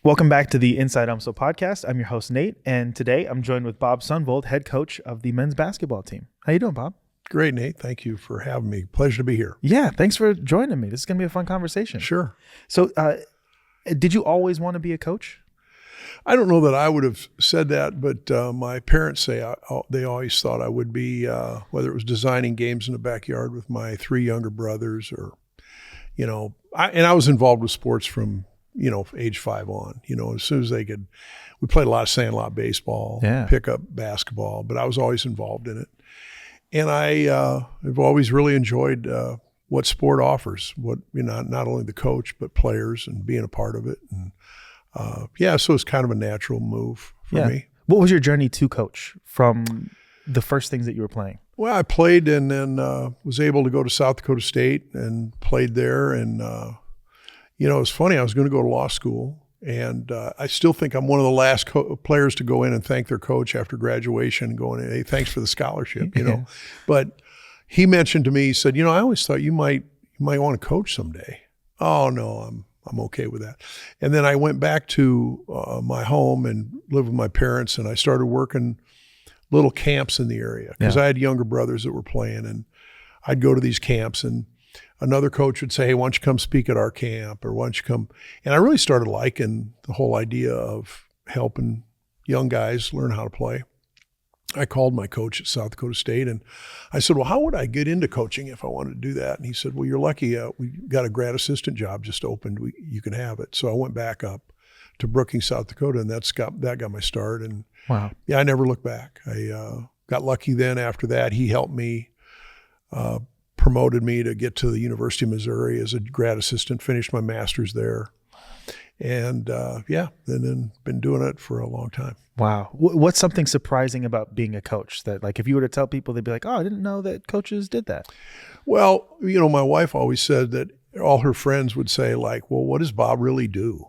Welcome back to the Inside UMSL podcast. I'm your host, Nate, and today I'm joined with Bob Sundvold, head coach of the men's basketball team. How you doing, Bob? Great, Nate. Thank you for having me. Pleasure to be here. Yeah, thanks for joining me. This is going to be a fun conversation. Sure. So, did you always want to be a coach? I don't know that I would have said that, but my parents say they always thought I would be, whether it was designing games in the backyard with my three younger brothers or, I was involved with sports from, age 5 on, as soon as they could. We played a lot of sandlot baseball, pickup basketball, but I was always involved in it. And I have always really enjoyed what sport offers, not only the coach, but players and being a part of it. And so it's kind of a natural move for me. What was your journey to coach from the first things that you were playing? Well, I played and then was able to go to South Dakota State and played there. And, it was funny. I was going to go to law school. And I still think I'm one of the last players to go in and thank their coach after graduation, going, "Hey, thanks for the scholarship," But he mentioned to me, he said, "I always thought you might want to coach someday." Oh no, I'm okay with that. And then I went back to my home and lived with my parents, and I started working little camps in the area because I had younger brothers that were playing, and I'd go to these camps and another coach would say, "Hey, why don't you come speak at our camp?" Or "Why don't you come?" And I really started liking the whole idea of helping young guys learn how to play. I called my coach at South Dakota State and I said, "Well, how would I get into coaching if I wanted to do that?" And he said, "Well, you're lucky. We got a grad assistant job just opened. You can have it." So I went back up to Brookings, South Dakota, and that got my start. And wow, I never looked back. I got lucky then. After that, he helped me. Promoted me to get to the University of Missouri as a grad assistant, finished my master's there. And then been doing it for a long time. Wow. What's something surprising about being a coach that, like, if you were to tell people, they'd be like, "Oh, I didn't know that coaches did that"? Well, my wife always said that all her friends would say, like, "Well, what does Bob really do?"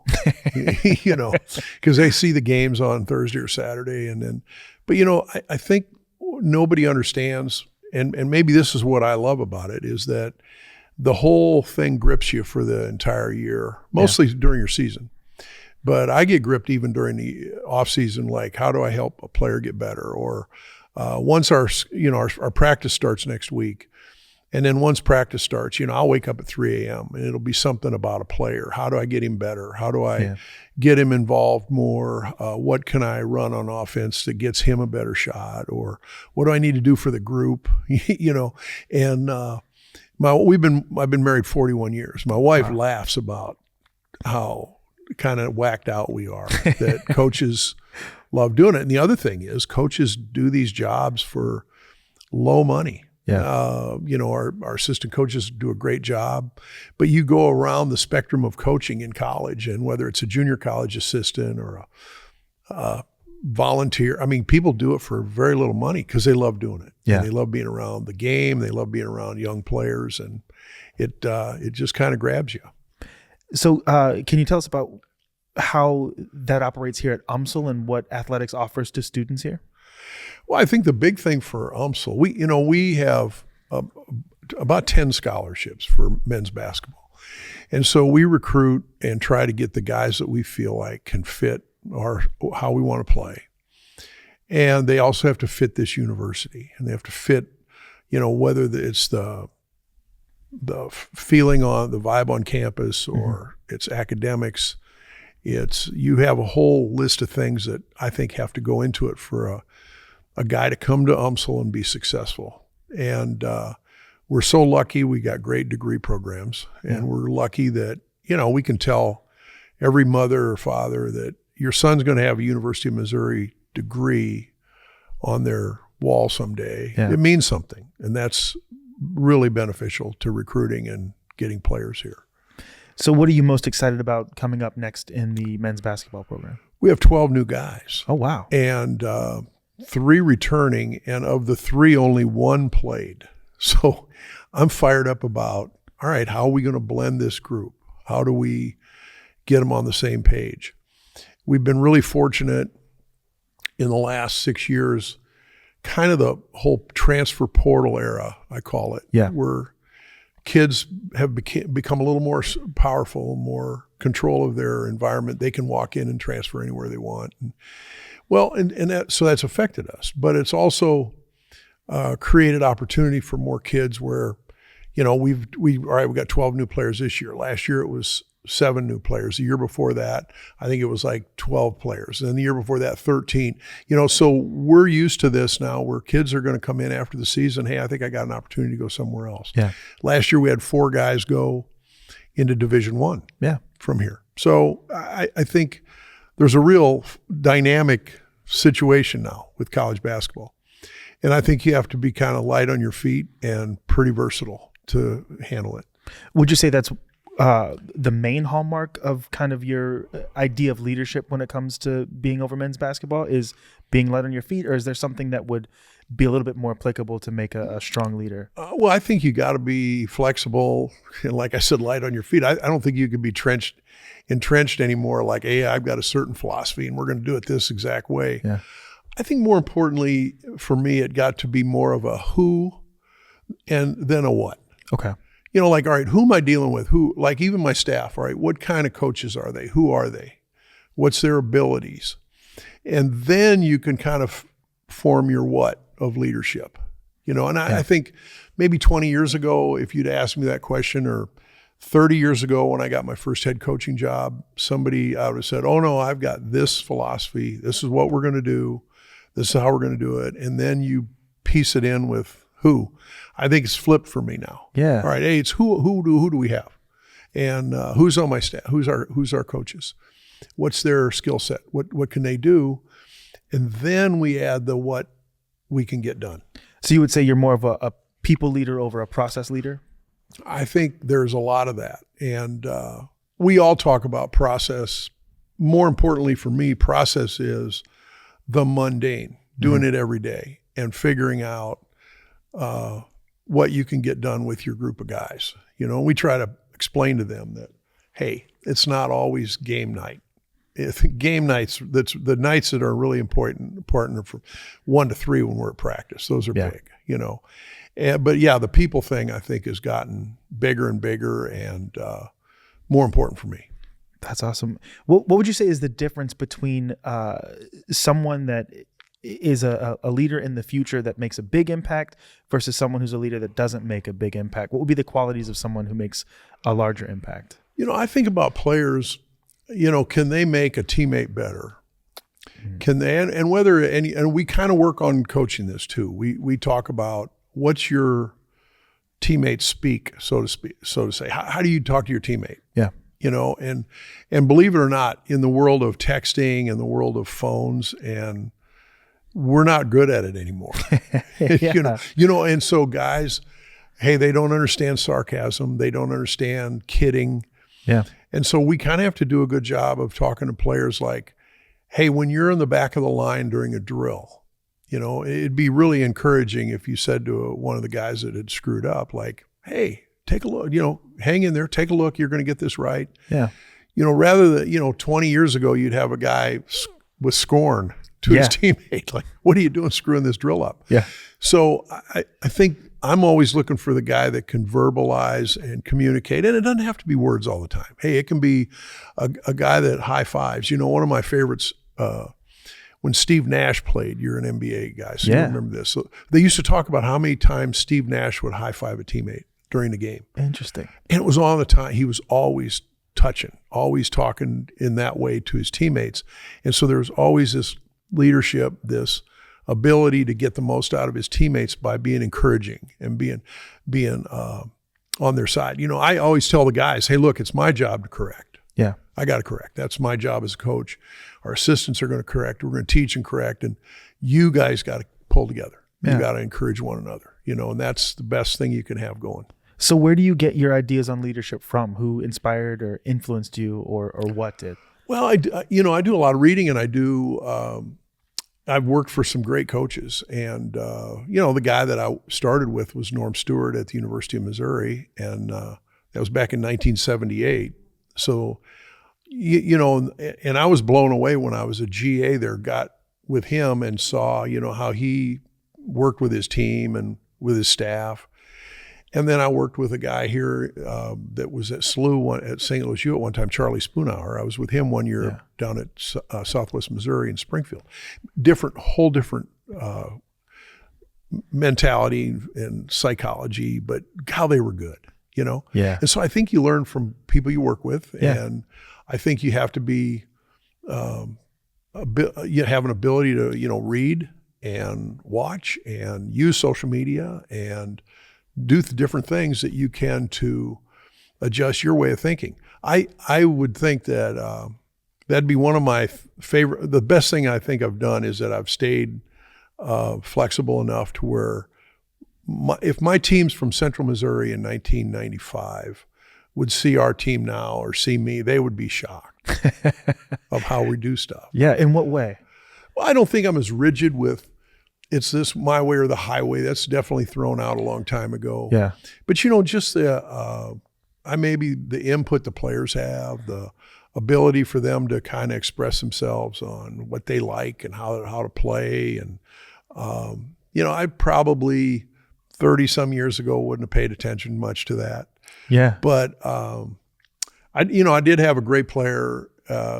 Because they see the games on Thursday or Saturday. But I think nobody understands. And maybe this is what I love about it, is that the whole thing grips you for the entire year, mostly during your season. But I get gripped even during the off season, like, how do I help a player get better? Or once our practice starts next week, and then once practice starts, I'll wake up at 3 a.m. and it'll be something about a player. How do I get him better? How do I get him involved more? What can I run on offense that gets him a better shot? Or what do I need to do for the group? And I've been married 41 years. My wife laughs about how kind of whacked out we are, that coaches love doing it. And the other thing is, coaches do these jobs for low money. Our assistant coaches do a great job, but you go around the spectrum of coaching in college, and whether it's a junior college assistant or a volunteer, people do it for very little money because they love doing it. Yeah. And they love being around the game. They love being around young players, and it just kind of grabs you. So can you tell us about how that operates here at UMSL and what athletics offers to students here? Well, I think the big thing for UMSL, we have about 10 scholarships for men's basketball. And so we recruit and try to get the guys that we feel like can fit how we want to play. And they also have to fit this university, and they have to fit, whether it's the feeling on the vibe on campus or it's academics. You have a whole list of things that I think have to go into it for a guy to come to UMSL and be successful. And we're so lucky we got great degree programs, and we're lucky that, we can tell every mother or father that your son's going to have a University of Missouri degree on their wall someday. Yeah. It means something, and that's really beneficial to recruiting and getting players here. So what are you most excited about coming up next in the men's basketball program? We have 12 new guys. Oh, wow. And 3 returning, and of the 3, only 1 played. So I'm fired up about, all right, how are we going to blend this group? How do we get them on the same page? We've been really fortunate in the last 6 years, kind of the whole transfer portal era, I call it, where kids have become a little more powerful, more control of their environment. They can walk in and transfer anywhere they want. So that's affected us, but it's also created opportunity for more kids where, we got 12 new players this year. Last year it was 7 new players. The year before that, I think it was like 12 players. And the year before that, 13. So we're used to this now where kids are going to come in after the season. Hey, I think I got an opportunity to go somewhere else. Yeah. Last year we had 4 guys go into Division I from here. So I think there's a real dynamic situation now with college basketball. And I think you have to be kind of light on your feet and pretty versatile to handle it. Would you say that's the main hallmark of kind of your idea of leadership when it comes to being over men's basketball is being light on your feet, or is there something that would be a little bit more applicable to make a strong leader? Well, I think you got to be flexible and, like I said, light on your feet. I don't think you can be entrenched anymore. Like, hey, I've got a certain philosophy and we're going to do it this exact way. Yeah. I think more importantly for me, it got to be more of a who and then a what. Okay. Like, all right, who am I dealing with? Who, like even my staff, all right, what kind of coaches are they? Who are they? What's their abilities? And then you can kind of form your what of leadership, and I think maybe 20 years ago, if you'd asked me that question, or 30 years ago when I got my first head coaching job, somebody I would have said, oh no, I've got this philosophy. This is what we're going to do. This is how we're going to do it. And then you piece it in with who. I think it's flipped for me now. Yeah. All right. Hey, it's who do we have? And who's on my staff? Who's our coaches? What's their skill set? What can they do? And then we add the what we can get done. So you would say you're more of a people leader over a process leader? I think there's a lot of that. And we all talk about process. More importantly for me, process is the mundane, doing it every day and figuring out what you can get done with your group of guys. We try to explain to them that, hey, it's not always game night. Game nights, that's the nights that are really important are from 1 to 3 when we're at practice. Those are big, But yeah, the people thing I think has gotten bigger and bigger and more important for me. That's awesome. What would you say is the difference between someone that is a leader in the future that makes a big impact versus someone who's a leader that doesn't make a big impact? What would be the qualities of someone who makes a larger impact? I think about players, can they make a teammate better? Can they, and we kind of work on coaching this too. We talk about what's your teammate speak, so to say. How do you talk to your teammate? Yeah. And believe it or not, in the world of texting and the world of phones, and we're not good at it anymore. And so guys, hey, they don't understand sarcasm. They don't understand kidding. Yeah. And so we kind of have to do a good job of talking to players like, hey, when you're in the back of the line during a drill, it'd be really encouraging if you said to one of the guys that had screwed up, like, hey, take a look, hang in there, take a look. You're going to get this right. Yeah. Rather than, 20 years ago, you'd have a guy with scorn to his teammate. Like, what are you doing screwing this drill up? Yeah. So I think I'm always looking for the guy that can verbalize and communicate. And it doesn't have to be words all the time. Hey, it can be a guy that high fives. One of my favorites, when Steve Nash played, you're an NBA guy, so you remember this. So they used to talk about how many times Steve Nash would high five a teammate during the game. Interesting. And it was all the time. He was always touching, always talking in that way to his teammates. And so there was always this leadership, this ability to get the most out of his teammates by being encouraging and being on their side. I always tell the guys, hey, look, it's my job to correct. Yeah. I got to correct. That's my job as a coach. Our assistants are going to correct. We're going to teach and correct. And you guys got to pull together. You got to encourage one another, and that's the best thing you can have going. So where do you get your ideas on leadership from? Who inspired or influenced you or what did? Well, I do a lot of reading, and I've worked for some great coaches. And, the guy that I started with was Norm Stewart at the University of Missouri. And that was back in 1978. So, and I was blown away when I was a GA there, got with him and saw, how he worked with his team and with his staff. And then I worked with a guy here that was at SLU at St. Louis U at one time, Charlie Spoonhour. I was with him one year down at Southwest Missouri in Springfield. Whole different mentality and psychology, but how they were good, you know? Yeah. And so I think you learn from people you work with, and I think you have to be, you have an ability to, you know, read and watch and use social media and do the different things that you can to adjust your way of thinking. I would think that that'd be one of my favorite, the best thing I think I've done is that I've stayed flexible enough to where if my teams from Central Missouri in 1995 would see our team now or see me, they would be shocked of how we do stuff. Yeah. In what way? Well, I don't think I'm as rigid with it's this my way or the highway. That's definitely thrown out a long time ago. Yeah. But, you know, just maybe the input the players have, the ability for them to kind of express themselves on what they like and how to play. And, you know, I probably 30 some years ago wouldn't have paid attention much to that. Yeah. But, I did have a great player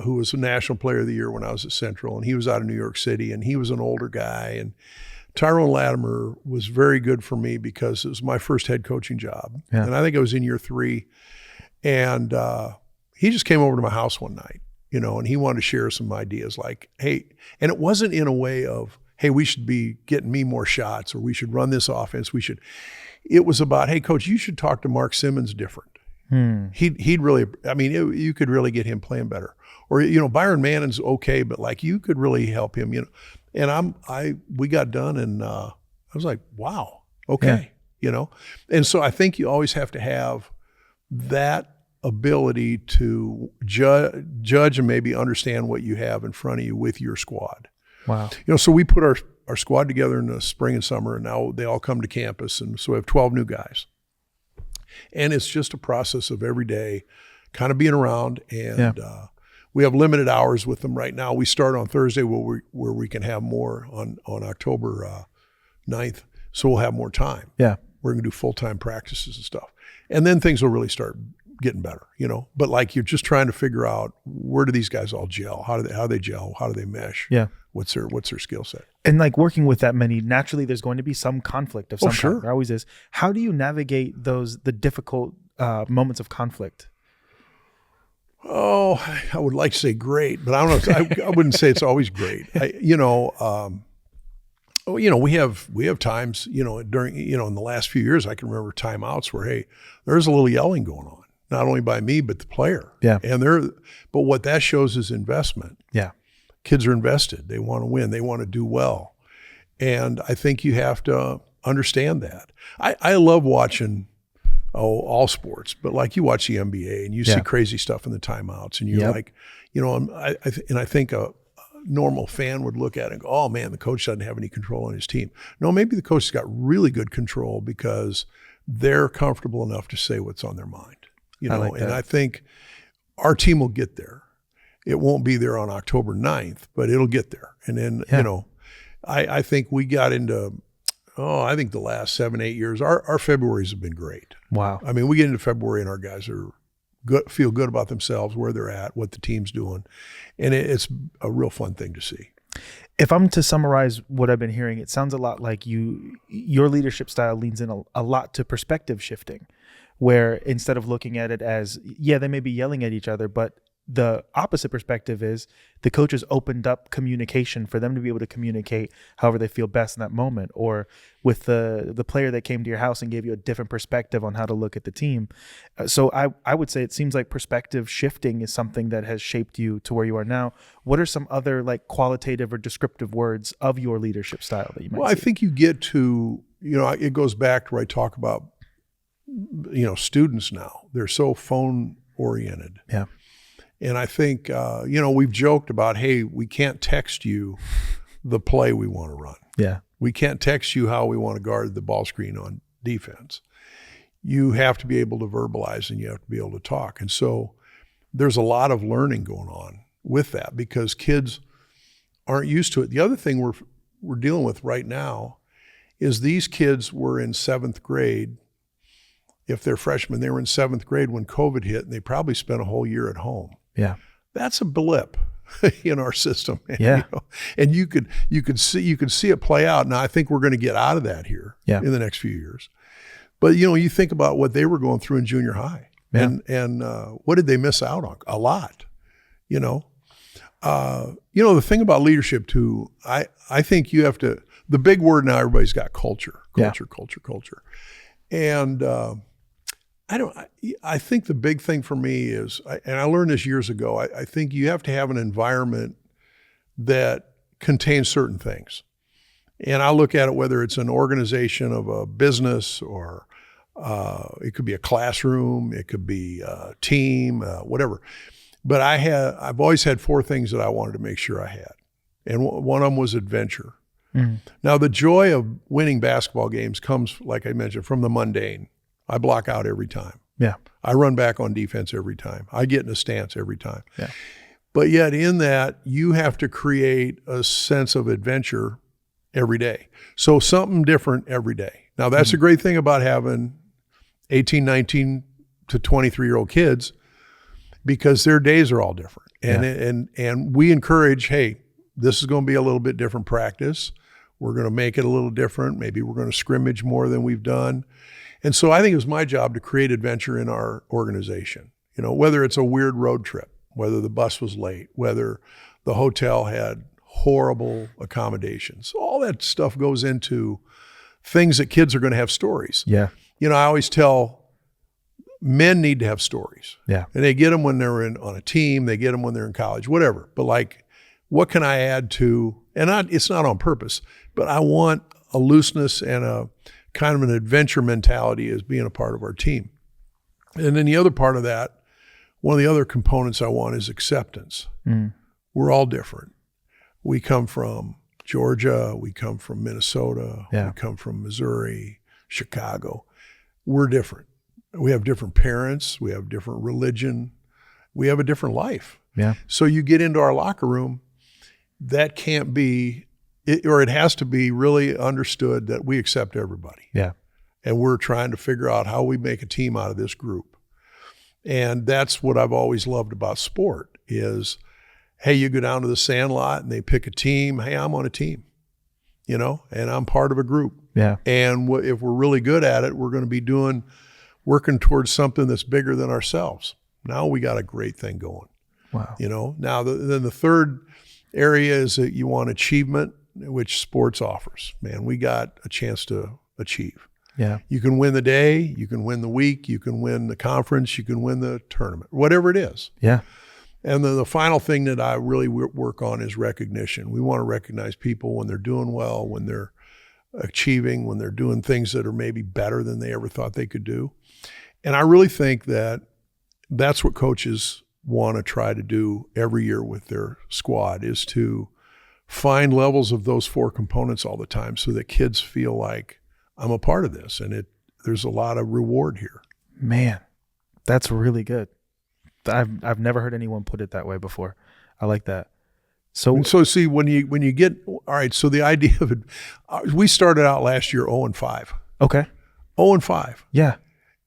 who was a National Player of the Year when I was at Central, and he was out of New York City, and he was an older guy. And Tyrone Latimer was very good for me because it was my first head coaching job. Yeah. And I think I was in year 3. And he just came over to my house one night, you know, and he wanted to share some ideas like, hey, and it wasn't in a way of, hey, we should be getting me more shots or we should run this offense. It was about, hey, coach, you should talk to Mark Simmons different. He'd really, I mean, you could really get him playing better. Or, you know, Byron Mannon's okay, but like you could really help him, you know. And we got done and I was like, wow, okay, you know. And so I think you always have to have that ability to judge and maybe understand what you have in front of you with your squad. Wow. You know, so we put our squad together in the spring and summer, and now they all come to campus, and so we have 12 new guys. And it's just a process of every day kind of being around, and we have limited hours with them right now. We start on Thursday where we can have more on October 9th, so we'll have more time. Yeah. We're going to do full-time practices and stuff. And then things will really start getting better, you know. But like you're just trying to figure out where do these guys all gel? How do they gel? How do they mesh? Yeah. What's their skill set? And like working with that many, naturally there's going to be some conflict of some sure. kind. There always is. How do you navigate the difficult moments of conflict? Oh, I would like to say great, but I don't know. I wouldn't say it's always great. We have times, you know, during, you know, in the last few years, I can remember timeouts where, hey, there's a little yelling going on, not only by me, but the player. Yeah. But what that shows is investment. Yeah. Kids are invested. They want to win. They want to do well. And I think you have to understand that. I love watching all sports, but like you watch the NBA and you see crazy stuff in the timeouts, and you're like, you know, I think a normal fan would look at it and go, oh man, the coach doesn't have any control on his team. No, maybe the coach has got really good control because they're comfortable enough to say what's on their mind, you know. And I think our team will get there. It won't be there on October 9th, but it'll get there. And then, you know, I think we got into, I think the last 7-8 years, our Februaries have been great. Wow. I mean, we get into February and our guys feel good about themselves, where they're at, what the team's doing. And it's a real fun thing to see. If I'm to summarize what I've been hearing, it sounds a lot like your leadership style leans in a lot to perspective shifting, where instead of looking at it as, they may be yelling at each other, but the opposite perspective is the coaches opened up communication for them to be able to communicate however they feel best in that moment. Or with the player that came to your house and gave you a different perspective on how to look at the team. So I would say it seems like perspective shifting is something that has shaped you to where you are now. What are some other like qualitative or descriptive words of your leadership style that you might see? I think you get to, you know, it goes back to where I talk about, you know, students now. They're so phone oriented. Yeah. And I think, you know, we've joked about, hey, we can't text you the play we want to run. Yeah. We can't text you how we want to guard the ball screen on defense. You have to be able to verbalize and you have to be able to talk. And so there's a lot of learning going on with that because kids aren't used to it. The other thing we're dealing with right now is these kids were in 7th grade if they're freshmen, they were in 7th grade when COVID hit, and they probably spent a whole year at home. Yeah. That's a blip in our system. Yeah. You know? And you could see it play out. Now I think we're going to get out of that here in the next few years. But you think about what they were going through in junior high, and what did they miss out on? A lot. The thing about leadership too, I think you have to. The big word now, everybody's got culture. And I think the big thing for me is, and I learned this years ago, I think you have to have an environment that contains certain things. And I look at it, whether it's an organization of a business, or it could be a classroom, it could be a team, whatever. But I've always had 4 things that I wanted to make sure I had. And one of them was adventure. Now, the joy of winning basketball games comes, like I mentioned, from the mundane. I block out every time. Yeah. I run back on defense every time. I get in a stance every time. Yeah. But yet in that, you have to create a sense of adventure every day. So something different every day. Now, that's a great thing about having 18, 19 to 23-year-old kids, because their days are all different. And we encourage, hey, this is going to be a little bit different practice. We're going to make it a little different. Maybe we're going to scrimmage more than we've done. And so I think it was my job to create adventure in our organization. Whether it's a weird road trip, whether the bus was late, whether the hotel had horrible accommodations, all that stuff goes into things that kids are going to have stories. Yeah. I always tell men need to have stories. Yeah. And they get them when they're on a team, they get them when they're in college, whatever. But what can I add to, and it's not on purpose, but I want a looseness and a kind of an adventure mentality as being a part of our team. And then the other part of that, one of the other components I want is acceptance. We're all different. We come from Georgia, we come from Minnesota, we come from Missouri, Chicago. We're different. We have different parents, we have different religion, we have a different life. Yeah. So you get into our locker room, that can't be, it has to be really understood that we accept everybody. Yeah. And we're trying to figure out how we make a team out of this group. And that's what I've always loved about sport is, hey, you go down to the sandlot and they pick a team. Hey, I'm on a team, and I'm part of a group. Yeah. And if we're really good at it, we're going to be working towards something that's bigger than ourselves. Now we got a great thing going. Wow. Now then the third area is that you want achievement, which sports offers. Man, we got a chance to achieve. Yeah. You can win the day, you can win the week, you can win the conference, you can win the tournament, whatever it is. Yeah. And then the final thing that I really work on is recognition. We want to recognize people when they're doing well, when they're achieving, when they're doing things that are maybe better than they ever thought they could do. And I really think that that's what coaches want to try to do every year with their squad, is to find levels of those 4 components all the time so that kids feel like I'm a part of this, and there's a lot of reward here. Man, that's really good. I've never heard anyone put it that way before. I like that. So see, when you get, all right, so the idea of it, we started out last year 0-5. Okay. 0-5. Yeah.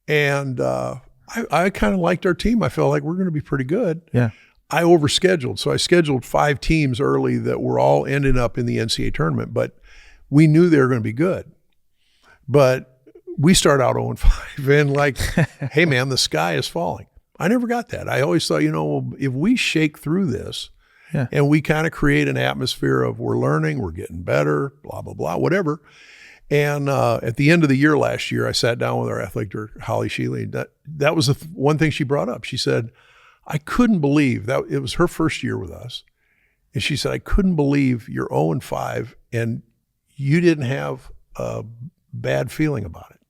And I kind of liked our team. I felt like we're going to be pretty good. Yeah. I overscheduled. So I scheduled 5 teams early that were all ending up in the NCAA tournament, but we knew they were going to be good. But we started out 0-5 and hey man, the sky is falling. I never got that. I always thought, if we shake through this and we kind of create an atmosphere of we're learning, we're getting better, blah, blah, blah, whatever. And at the end of the year last year, I sat down with our athletic director, Holly Shealy. That was the one thing she brought up. She said, I couldn't believe that it was her first year with us. And she said, I couldn't believe you're 0-5 and you didn't have a bad feeling about it.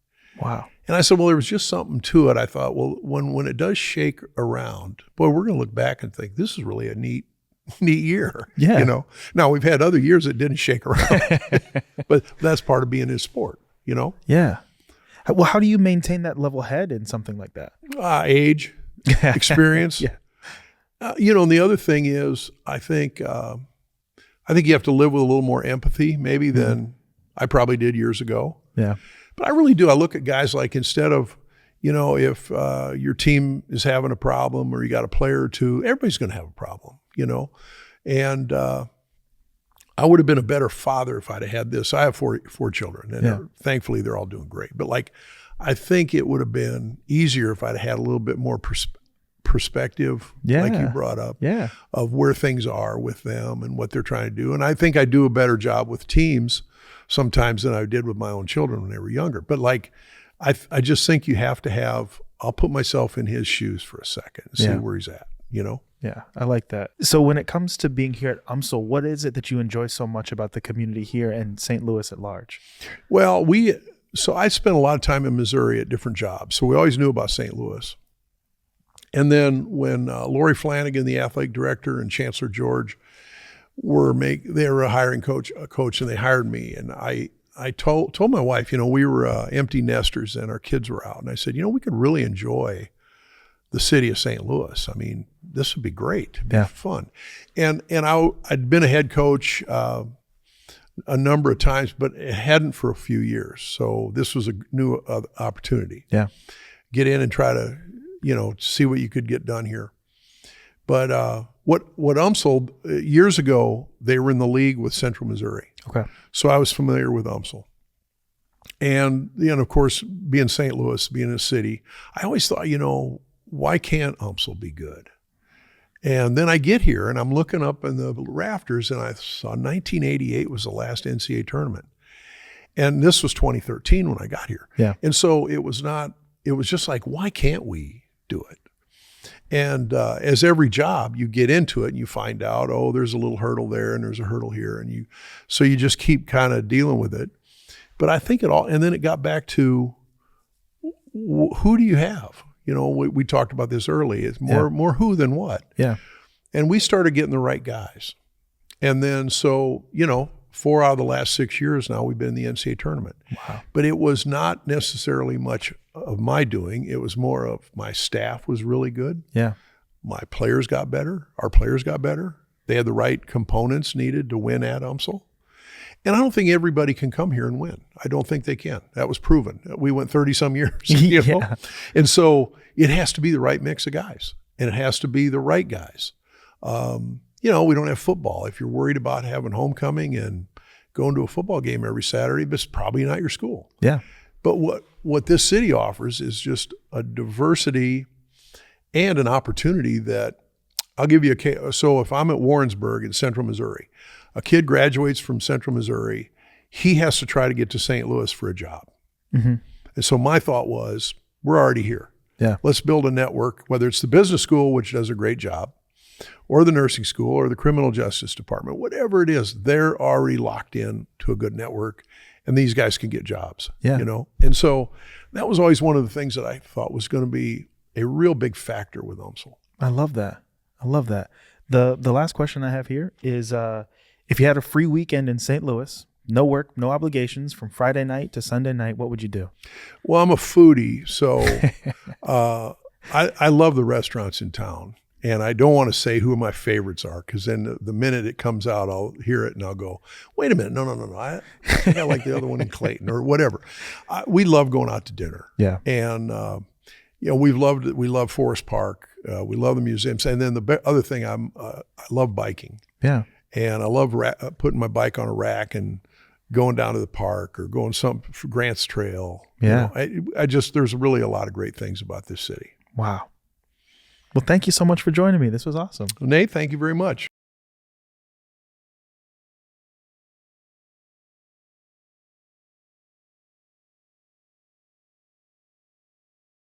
Wow. And I said, well, there was just something to it. I thought, well, when it does shake around, boy, we're going to look back and think this is really a neat year. Yeah. Now we've had other years that didn't shake around, but that's part of being in sport, Yeah. Well, how do you maintain that level head in something like that? Age, experience. Yeah. And the other thing is, I think you have to live with a little more empathy maybe than I probably did years ago. Yeah. But I really do. I look at guys like, instead of, if your team is having a problem or you got a player or two, everybody's going to have a problem, And I would have been a better father if I'd have had this. I have four children, and thankfully they're all doing great. But I think it would have been easier if I'd had a little bit more perspective, like you brought up, of where things are with them and what they're trying to do. And I think I do a better job with teams sometimes than I did with my own children when they were younger. But I just think you have to have, I'll put myself in his shoes for a second and see where he's at, Yeah, I like that. So when it comes to being here at UMSL, what is it that you enjoy so much about the community here and St. Louis at large? Well, so I spent a lot of time in Missouri at different jobs. So we always knew about St. Louis. And then when Lori Flanagan, the athletic director, and Chancellor George they were a hiring coach, and they hired me. And I told my wife, we were empty nesters and our kids were out. And I said, we could really enjoy the city of St. Louis. I mean, this would be great. It'd be fun. And I'd been a head coach a number of times, but it hadn't for a few years. So this was a new opportunity. Yeah. Get in and try to, see what you could get done here. But what UMSL, years ago, they were in the league with Central Missouri. Okay. So I was familiar with UMSL. And, of course, being St. Louis, being a city, I always thought, why can't UMSL be good? And then I get here and I'm looking up in the rafters and I saw 1988 was the last NCAA tournament. And this was 2013 when I got here. Yeah. And so it was just like, why can't we do it? And as every job, you get into it and you find out, there's a little hurdle there and there's a hurdle here. So you just keep kind of dealing with it. But I think and then it got back to who do you have? We talked about this early. It's more who than what. Yeah. And we started getting the right guys. And then, 4 out of the last 6 years now, we've been in the NCAA tournament. Wow. But it was not necessarily much of my doing. It was more of my staff was really good. Yeah. My players got better. Our players got better. They had the right components needed to win at UMSL. And I don't think everybody can come here and win. I don't think they can. That was proven. We went 30-some years. Yeah. And so it has to be the right mix of guys. And it has to be the right guys. We don't have football. If you're worried about having homecoming and going to a football game every Saturday, it's probably not your school. Yeah. But what this city offers is just a diversity and an opportunity that I'll give you a case. So if I'm at Warrensburg in Central Missouri, a kid graduates from Central Missouri, he has to try to get to St. Louis for a job. Mm-hmm. And so my thought was, we're already here. Yeah. Let's build a network, whether it's the business school, which does a great job, or the nursing school, or the criminal justice department, whatever it is, they're already locked in to a good network, and these guys can get jobs. Yeah. And so that was always one of the things that I thought was going to be a real big factor with UMSL. I love that. The last question I have here is, if you had a free weekend in St. Louis, no work, no obligations, from Friday night to Sunday night, what would you do? Well, I'm a foodie, so I love the restaurants in town. And I don't want to say who my favorites are, because then the minute it comes out, I'll hear it and I'll go, wait a minute, no. I think I like the other one in Clayton or whatever. We love going out to dinner. Yeah. And, we love Forest Park. We love the museums. And then the other thing, I love biking. Yeah. And I love putting my bike on a rack and going down to the park or going for Grant's Trail. Yeah. There's really a lot of great things about this city. Wow. Well, thank you so much for joining me. This was awesome. Nate, thank you very much.